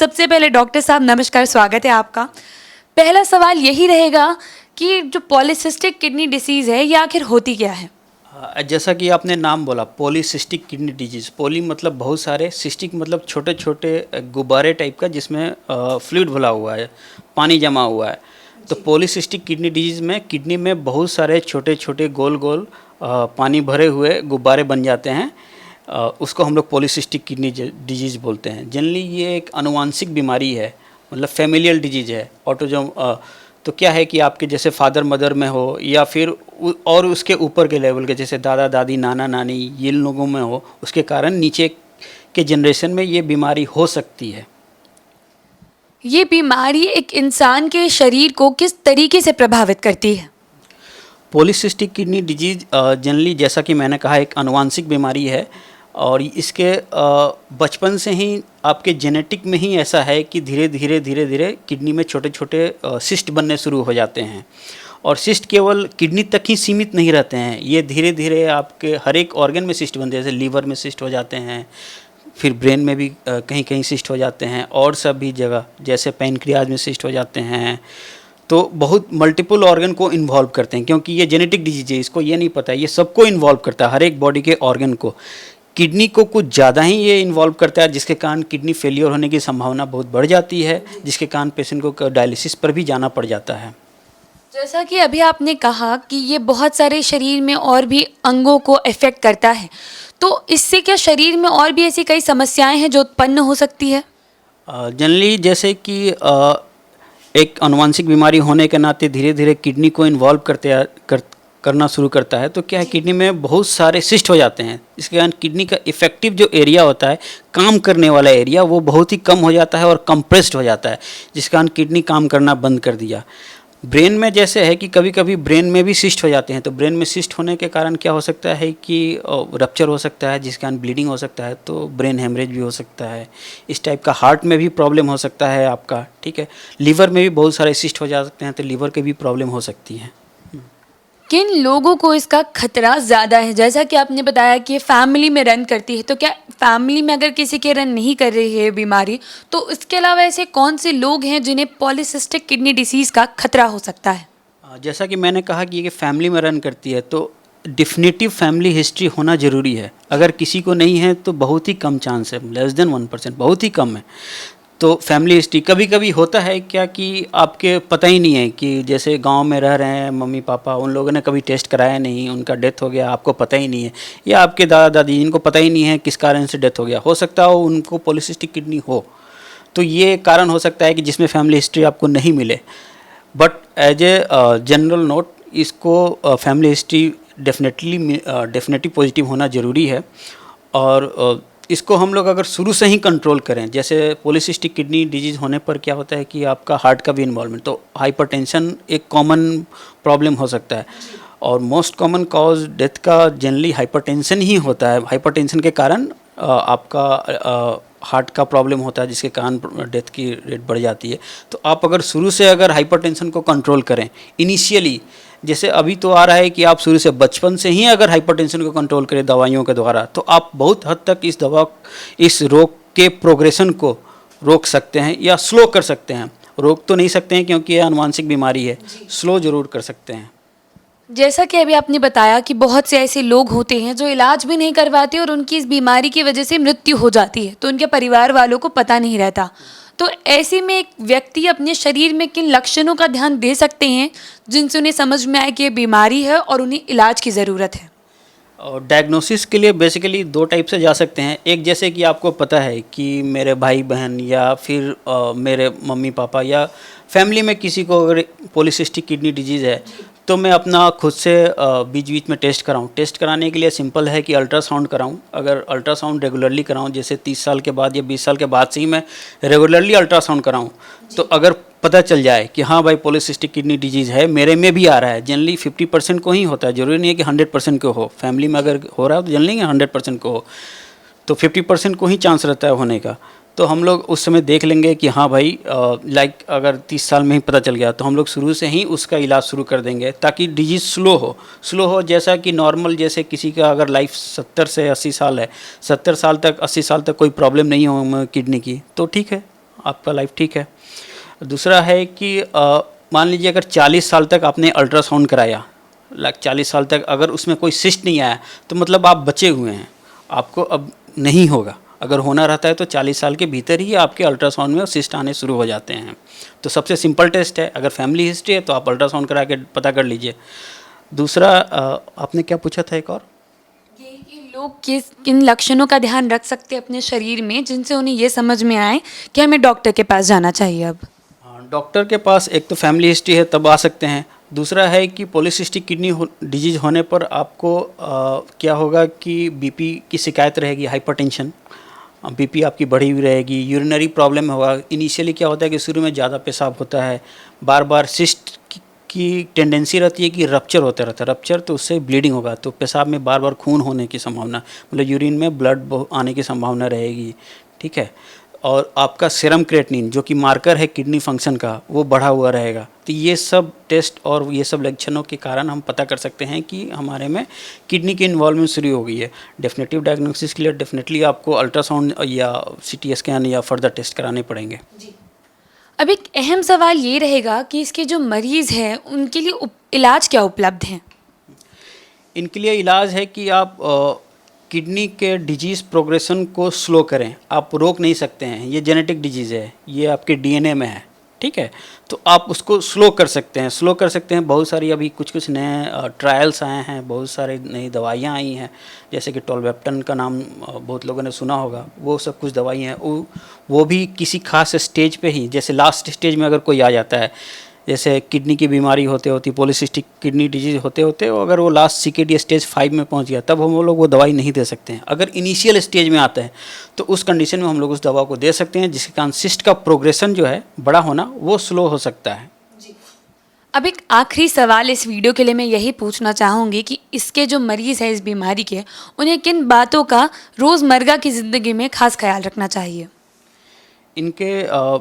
सबसे पहले डॉक्टर साहब नमस्कार, स्वागत है आपका। पहला सवाल यही रहेगा कि जो पॉलीसिस्टिक किडनी डिसीज़ है ये आखिर होती क्या है? जैसा कि आपने नाम बोला पॉलीसिस्टिक किडनी डिजीज़। पॉली मतलब बहुत सारे, सिस्टिक मतलब छोटे छोटे गुब्बारे टाइप का जिसमें फ्लूइड भरा हुआ है, पानी जमा हुआ है। तो पॉलीसिस्टिक किडनी डिजीज़ में किडनी में बहुत सारे छोटे छोटे गोल गोल पानी भरे हुए गुब्बारे बन जाते हैं। उसको हम लोग पॉलीसिस्टिक किडनी डिजीज़ बोलते हैं। जनरली ये एक आनुवांशिक बीमारी है, मतलब फैमिलियल डिजीज़ है। ऑटोजोम तो क्या है कि आपके जैसे फादर मदर में हो या फिर और उसके ऊपर के लेवल के जैसे दादा दादी नाना नानी ये लोगों में हो, उसके कारण नीचे के जनरेशन में ये बीमारी हो सकती है। ये बीमारी एक इंसान के शरीर को किस तरीके से प्रभावित करती है? पॉलीसिस्टिक किडनी डिजीज़ जनरली जैसा कि मैंने कहा एक आनुवांशिक बीमारी है और इसके बचपन से ही आपके जेनेटिक में ही ऐसा है कि धीरे धीरे किडनी में छोटे छोटे सिस्ट बनने शुरू हो जाते हैं। और सिस्ट केवल किडनी तक ही सीमित नहीं रहते हैं, ये धीरे धीरे आपके हर एक ऑर्गन में सिस्ट बनते हैं। जैसे लीवर में सिस्ट हो जाते हैं, फिर ब्रेन में भी कहीं कहीं सिस्ट हो जाते हैं, और सभी जगह जैसे पैनक्रियाज में सिस्ट हो जाते हैं। तो बहुत मल्टीपल ऑर्गन को इन्वॉल्व करते हैं, क्योंकि ये जेनेटिक डिजीज है, इसको ये नहीं पता है, ये सबको इन्वॉल्व करता है, हर एक बॉडी के ऑर्गन को। किडनी को कुछ ज़्यादा ही ये इन्वॉल्व करता है, जिसके कारण किडनी फेलियर होने की संभावना बहुत बढ़ जाती है, जिसके कारण पेशेंट को डायलिसिस पर भी जाना पड़ जाता है। जैसा कि अभी आपने कहा कि ये बहुत सारे शरीर में और भी अंगों को इफ़ेक्ट करता है, तो इससे क्या शरीर में और भी ऐसी कई समस्याएं हैं जो उत्पन्न हो सकती है? जनरली जैसे कि एक आनुवांशिक बीमारी होने के नाते धीरे धीरे किडनी को इन्वॉल्व करना शुरू करता है। तो क्या है, किडनी में बहुत सारे सिस्ट हो जाते हैं, इसके कारण किडनी का इफेक्टिव जो एरिया होता है, काम करने वाला एरिया, वो बहुत ही कम हो जाता है और कंप्रेस्ड हो जाता है, जिसके कारण किडनी काम करना बंद कर दिया। ब्रेन में जैसे है कि कभी कभी ब्रेन में भी सिस्ट हो जाते हैं। तो ब्रेन में सिस्ट होने के कारण क्या हो सकता है कि रप्चर हो सकता है, जिसके कारण ब्लीडिंग हो सकता है, तो ब्रेन हेमरेज भी हो सकता है। इस टाइप का हार्ट में भी प्रॉब्लम हो सकता है आपका, ठीक है। लीवर में भी बहुत सारे सिस्ट हो जा सकते हैं, तो लीवर के भी प्रॉब्लम हो सकती है। किन लोगों को इसका खतरा ज़्यादा है? जैसा कि आपने बताया कि ये फैमिली में रन करती है, तो क्या फैमिली में अगर किसी के रन नहीं कर रही है बीमारी, तो इसके अलावा ऐसे कौन से लोग हैं जिन्हें पॉलीसिस्टिक किडनी डिसीज़ का खतरा हो सकता है? जैसा कि मैंने कहा कि ये फैमिली में रन करती है, तो डिफिनेटिव फैमिली हिस्ट्री होना ज़रूरी है। अगर किसी को नहीं है तो बहुत ही कम चांस है, लेस देन 1%, बहुत ही कम है। तो फैमिली हिस्ट्री कभी कभी होता है क्या कि आपके पता ही नहीं है कि जैसे गांव में रह रहे हैं मम्मी पापा, उन लोगों ने कभी टेस्ट कराया नहीं, उनका डेथ हो गया, आपको पता ही नहीं है, या आपके दादा दादी इनको पता ही नहीं है किस कारण से डेथ हो गया, हो सकता हो उनको पॉलीसिस्टिक किडनी हो। तो ये कारण हो सकता है कि जिसमें फैमिली हिस्ट्री आपको नहीं मिले। But as a general note, इसको फैमिली हिस्ट्री डेफिनेटली पॉजिटिव होना ज़रूरी है। और इसको हम लोग अगर शुरू से ही कंट्रोल करें, जैसे पॉलीसिस्टिक किडनी डिजीज़ होने पर क्या होता है कि आपका हार्ट का भी इन्वॉल्वमेंट, तो हाइपरटेंशन एक कॉमन प्रॉब्लम हो सकता है। और मोस्ट कॉमन कॉज डेथ का जनरली हाइपरटेंशन ही होता है। हाइपरटेंशन के कारण आपका हार्ट का प्रॉब्लम होता है, जिसके कारण डेथ की रेट बढ़ जाती है। तो आप अगर शुरू से अगर हाइपरटेंशन को कंट्रोल करें इनिशियली, जैसे अभी तो आ रहा है कि आप शुरू से बचपन से ही अगर हाइपरटेंशन को कंट्रोल करें दवाइयों के द्वारा, तो आप बहुत हद तक इस रोग के प्रोग्रेशन को रोक सकते हैं या स्लो कर सकते हैं। रोक तो नहीं सकते हैं क्योंकि ये आनुवांशिक बीमारी है, स्लो जरूर कर सकते हैं। जैसा कि अभी आपने बताया कि बहुत से ऐसे लोग होते हैं जो इलाज भी नहीं करवाते और उनकी इस बीमारी की वजह से मृत्यु हो जाती है, तो उनके परिवार वालों को पता नहीं रहता। तो ऐसे में एक व्यक्ति अपने शरीर में किन लक्षणों का ध्यान दे सकते हैं जिनसे उन्हें समझ में आए कि ये बीमारी है और उन्हें इलाज की ज़रूरत है? और डायग्नोसिस के लिए बेसिकली दो टाइप से जा सकते हैं। एक, जैसे कि आपको पता है कि मेरे भाई बहन या फिर मेरे मम्मी पापा या फैमिली में किसी को अगर पॉलीसिस्टिक किडनी डिजीज़ है, तो मैं अपना खुद से बीच बीच में टेस्ट कराऊं। टेस्ट कराने के लिए सिंपल है कि अल्ट्रासाउंड कराऊं। अगर अल्ट्रासाउंड रेगुलरली कराऊं, जैसे 30 साल के बाद या 20 साल के बाद से ही मैं रेगुलरली अल्ट्रासाउंड कराऊं, तो अगर पता चल जाए कि हाँ भाई पॉलीसिस्टिक किडनी डिजीज़ है, मेरे में भी आ रहा है। जनरली 50% को ही होता है, ज़रूरी नहीं है कि 100% को हो। फैमिली में अगर हो रहा है तो जनरली 100% को हो, तो 50% को ही चांस रहता है होने का। तो हम लोग उस समय देख लेंगे कि हाँ भाई लाइक अगर 30 साल में ही पता चल गया, तो हम लोग शुरू से ही उसका इलाज शुरू कर देंगे ताकि डिजीज़ स्लो हो। जैसा कि नॉर्मल, जैसे किसी का अगर लाइफ 70 से 80 साल है, 70 साल तक 80 साल तक कोई प्रॉब्लम नहीं हो किडनी की, तो ठीक है, आपका लाइफ ठीक है। दूसरा है कि मान लीजिए अगर 40 साल तक आपने अल्ट्रासाउंड कराया, 40 साल तक अगर उसमें कोई सिस्ट नहीं आया तो मतलब आप बचे हुए हैं, आपको अब नहीं होगा। अगर होना रहता है तो 40 साल के भीतर ही आपके अल्ट्रासाउंड में सिस्ट आने शुरू हो जाते हैं। तो सबसे सिंपल टेस्ट है, अगर फैमिली हिस्ट्री है तो आप अल्ट्रासाउंड करा के पता कर लीजिए। दूसरा आपने क्या पूछा था एक और? ये कि लोग किन लक्षणों का ध्यान रख सकते हैं अपने शरीर में जिनसे उन्हें ये समझ में आए कि हमें डॉक्टर के पास जाना चाहिए अब? डॉक्टर के पास एक तो फैमिली हिस्ट्री है तब आ सकते हैं। दूसरा है कि पॉलीसिस्टिक किडनी डिजीज़ होने पर आपको क्या होगा कि बीपी की शिकायत रहेगी, हाइपरटेंशन, बीपी आपकी बढ़ी हुई रहेगी, यूरिनरी प्रॉब्लम होगा। इनिशियली क्या होता है कि शुरू में ज़्यादा पेशाब होता है, बार बार सिस्ट की टेंडेंसी रहती है कि रप्चर होता रहता है, रप्चर तो उससे ब्लीडिंग होगा, तो पेशाब में बार बार खून होने की संभावना, मतलब यूरिन में ब्लड आने की संभावना रहेगी, ठीक है। और आपका सीरम क्रिएटिनिन जो कि मार्कर है किडनी फंक्शन का, वो बढ़ा हुआ रहेगा। तो ये सब टेस्ट और ये सब लक्षणों के कारण हम पता कर सकते हैं कि हमारे में किडनी की इन्वॉल्वमेंट शुरू हो गई है। डेफिनेटिव डायग्नोसिस के लिए डेफिनेटली आपको अल्ट्रासाउंड या सीटी स्कैन या फर्दर टेस्ट कराने पड़ेंगे। अब एक अहम सवाल ये रहेगा कि इसके जो मरीज़ हैं उनके लिए इलाज क्या उपलब्ध हैं? इनके लिए इलाज है कि आप किडनी के डिजीज़ प्रोग्रेशन को स्लो करें। आप रोक नहीं सकते हैं, ये जेनेटिक डिजीज़ है, ये आपके डीएनए में है, ठीक है। तो आप उसको स्लो कर सकते हैं, बहुत सारी अभी कुछ नए ट्रायल्स आए हैं, बहुत सारी नई दवाइयाँ आई हैं, जैसे कि टोल्वेप्टन का नाम बहुत लोगों ने सुना होगा। वो सब कुछ दवाई हैं, वो भी किसी खास स्टेज पे ही, जैसे लास्ट स्टेज में अगर कोई आ जाता है, जैसे किडनी की बीमारी होते होती, पॉलीसिस्टिक किडनी डिजीज़ होते होते अगर वो लास्ट सीकेडी स्टेज 5 में पहुंच गया, तब हम लोग वो दवाई नहीं दे सकते हैं। अगर इनिशियल स्टेज में आता है तो उस कंडीशन में हम लोग उस दवा को दे सकते हैं, जिसके कारण सिस्ट का प्रोग्रेशन जो है बड़ा होना वो स्लो हो सकता है। अब एक आखिरी सवाल इस वीडियो के लिए मैं यही पूछना चाहूँगी कि इसके जो मरीज़ हैं इस बीमारी के, उन्हें किन बातों का रोज़मर्रा की ज़िंदगी में खास ख्याल रखना चाहिए? इनके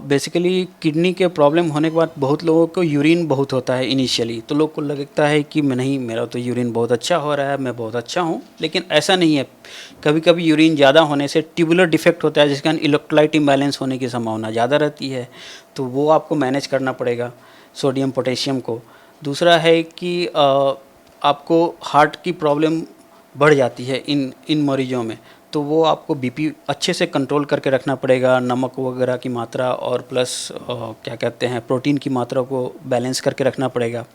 बेसिकली किडनी के प्रॉब्लम होने के बाद बहुत लोगों को यूरिन बहुत होता है इनिशियली, तो लोग को लगता है कि मैं नहीं, मेरा तो यूरिन बहुत अच्छा हो रहा है, मैं बहुत अच्छा हूँ, लेकिन ऐसा नहीं है। कभी कभी यूरिन ज़्यादा होने से ट्यूबुलर डिफेक्ट होता है, जिसके कारण इलेक्ट्रोलाइट इम्बैलेंस होने की संभावना ज़्यादा रहती है, तो वो आपको मैनेज करना पड़ेगा सोडियम पोटेशियम को। दूसरा है कि आपको हार्ट की प्रॉब्लम बढ़ जाती है इन मरीजों में, तो वो आपको बीपी अच्छे से कंट्रोल करके रखना पड़ेगा, नमक वगैरह की मात्रा और प्लस क्या कहते हैं प्रोटीन की मात्रा को बैलेंस करके रखना पड़ेगा।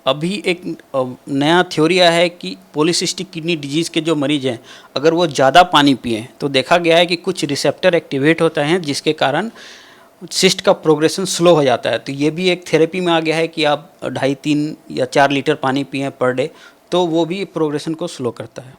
अभी एक नया थ्योरी आया है कि पॉलीसिस्टिक किडनी डिजीज़ के जो मरीज़ हैं, अगर वो ज़्यादा पानी पिए तो देखा गया है कि कुछ रिसेप्टर एक्टिवेट होते हैं, जिसके कारण सिस्ट का प्रोग्रेशन स्लो हो जाता है। तो ये भी एक थेरेपी में आ गया है कि आप 2.5, 3 या 4 लीटर पानी पिएं पर डे, तो वो भी प्रोग्रेशन को स्लो करता है।